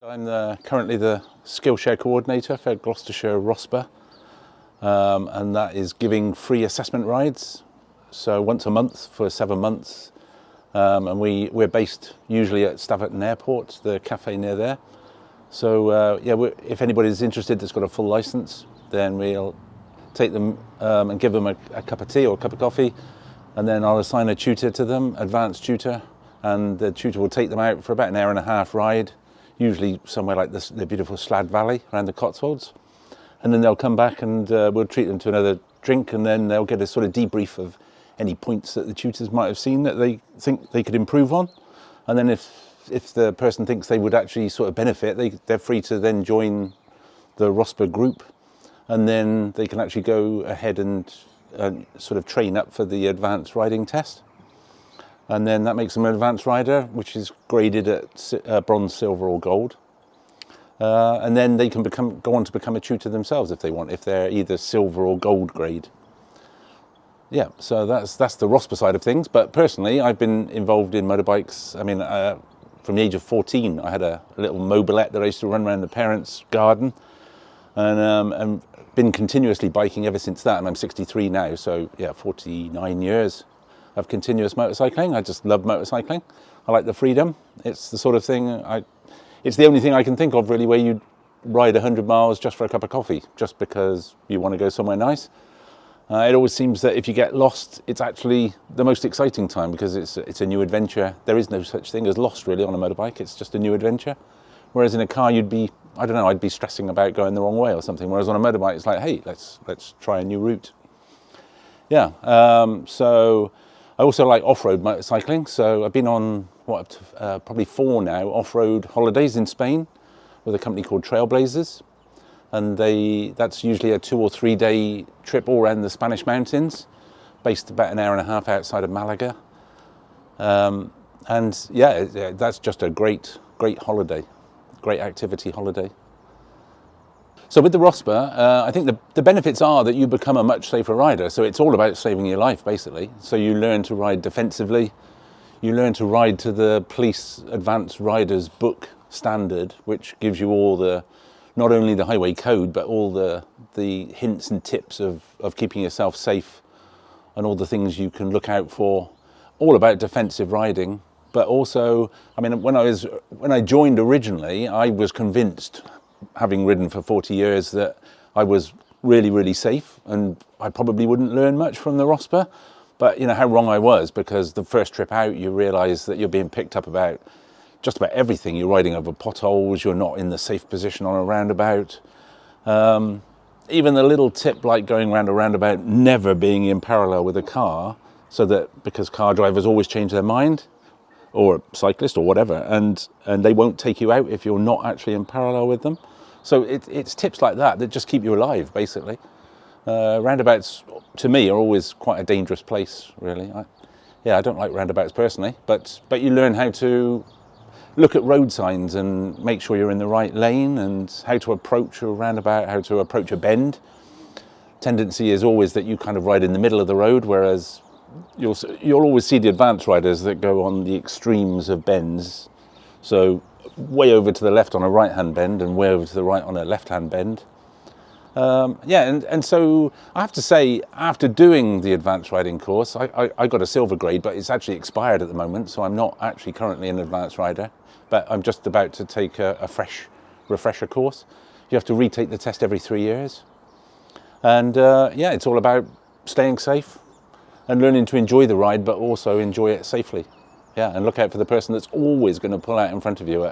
I'm currently the Skillshare Coordinator for Gloucestershire ROSPA, and that is giving free assessment rides, so once a month for 7 months, and we're based usually at Staverton Airport, the cafe near there. So if anybody's interested that's got a full licence, then we'll take them and give them a cup of tea or a cup of coffee, and then I'll assign a tutor to them, advanced tutor, and the tutor will take them out for about an hour and a half ride, usually somewhere like this, the beautiful Slad Valley around the Cotswolds. And then they'll come back and we'll treat them to another drink, and then they'll get a sort of debrief of any points that the tutors might have seen that they think they could improve on. And then if the person thinks they would actually sort of benefit, they're free to then join the ROSPA group, and then they can actually go ahead and sort of train up for the advanced riding test. And then that makes them an advanced rider, which is graded at bronze, silver or gold. And then they can go on to become a tutor themselves if they want, if they're either silver or gold grade. Yeah, so that's the ROSPA side of things. But personally, I've been involved in motorbikes. I mean, from the age of 14, I had a little mobilette that I used to run around the parents' garden, and been continuously biking ever since that. And I'm 63 now, so yeah, 49 years of continuous motorcycling. I just love motorcycling. I like the freedom. It's the sort of thing, it's the only thing I can think of really where you ride 100 miles just for a cup of coffee, just because you want to go somewhere nice. It always seems that if you get lost, it's actually the most exciting time, because it's a new adventure. There is no such thing as lost really on a motorbike. It's just a new adventure. Whereas in a car, you'd be, I don't know, I'd be stressing about going the wrong way or something. Whereas on a motorbike, it's like, hey, let's try a new route. Yeah, so I also like off-road motorcycling. So I've been on probably 4 now off-road holidays in Spain with a company called Trailblazers. And that's usually a 2 or 3 day trip all around the Spanish mountains, based about an hour and a half outside of Malaga. And yeah, that's just a great holiday, great activity holiday. So with the ROSPA, I think the benefits are that you become a much safer rider. So it's all about saving your life, basically. So you learn to ride defensively. You learn to ride to the police advanced riders book standard, which gives you all not only the highway code, but all the hints and tips of keeping yourself safe, and all the things you can look out for, all about defensive riding. But also, I mean, when I joined originally, I was convinced, having ridden for 40 years, that I was really, really safe, and I probably wouldn't learn much from the ROSPA. But you know how wrong I was, because the first trip out, you realise that you're being picked up about just about everything. You're riding over potholes, you're not in the safe position on a roundabout. Even the little tip like going around a roundabout never being in parallel with a car, so that, because car drivers always change their mind, or cyclists or whatever, and they won't take you out if you're not actually in parallel with them. So it's tips like that just keep you alive, basically. Roundabouts, to me, are always quite a dangerous place, really. I don't like roundabouts personally, but you learn how to look at road signs and make sure you're in the right lane, and how to approach a roundabout, how to approach a bend. Tendency is always that you kind of ride in the middle of the road, whereas you'll always see the advanced riders that go on the extremes of bends. So way over to the left on a right-hand bend, and way over to the right on a left-hand bend. And so I have to say, after doing the advanced riding course, I got a silver grade, but it's actually expired at the moment, so I'm not actually currently an advanced rider, but I'm just about to take a fresh refresher course. You have to retake the test every 3 years. And it's all about staying safe and learning to enjoy the ride, but also enjoy it safely. Yeah, and look out for the person that's always going to pull out in front of you.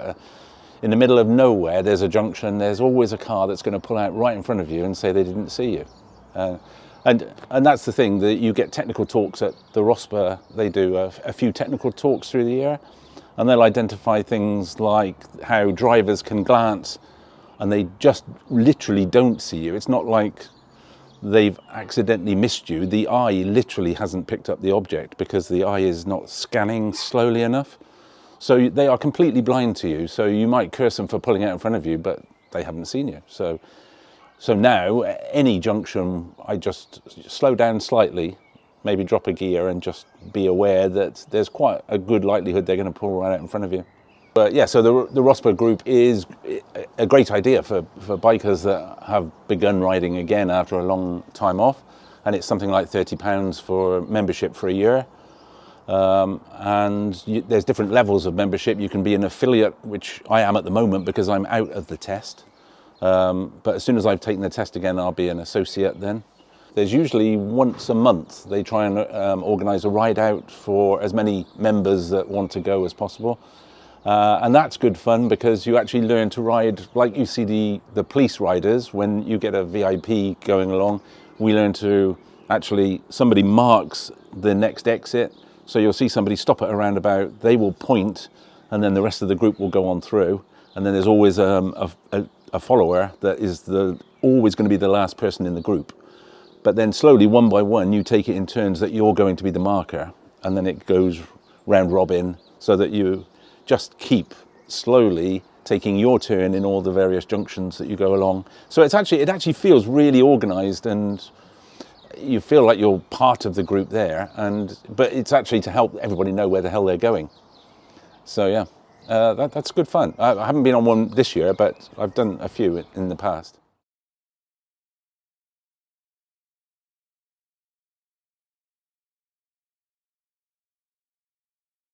In the middle of nowhere, there's a junction, there's always a car that's going to pull out right in front of you and say they didn't see you. And that's the thing, that you get technical talks at the ROSPA. They do a few technical talks through the year, and they'll identify things like how drivers can glance and they just literally don't see you. It's not like they've accidentally missed you. The eye literally hasn't picked up the object because the eye is not scanning slowly enough. So they are completely blind to you. So you might curse them for pulling out in front of you, but they haven't seen you. So now, any junction, I just slow down slightly, maybe drop a gear, and just be aware that there's quite a good likelihood they're going to pull right out in front of you. But yeah, so the ROSPA group is a great idea for bikers that have begun riding again after a long time off. And it's something like £30 for membership for a year. There's different levels of membership. You can be an affiliate, which I am at the moment because I'm out of the test. But as soon as I've taken the test again, I'll be an associate then. There's usually once a month they try and organise a ride out for as many members that want to go as possible. And that's good fun because you actually learn to ride like you see the police riders. When you get a VIP going along, we learn to actually, somebody marks the next exit. So you'll see somebody stop at a roundabout, they will point, and then the rest of the group will go on through. And then there's always a follower that is always going to be the last person in the group. But then slowly, one by one, you take it in turns that you're going to be the marker. And then it goes round robin so that you just keep slowly taking your turn in all the various junctions that you go along. So it actually feels really organised, and you feel like you're part of the group there. But it's actually to help everybody know where the hell they're going. So yeah, that's good fun. I haven't been on one this year, but I've done a few in the past.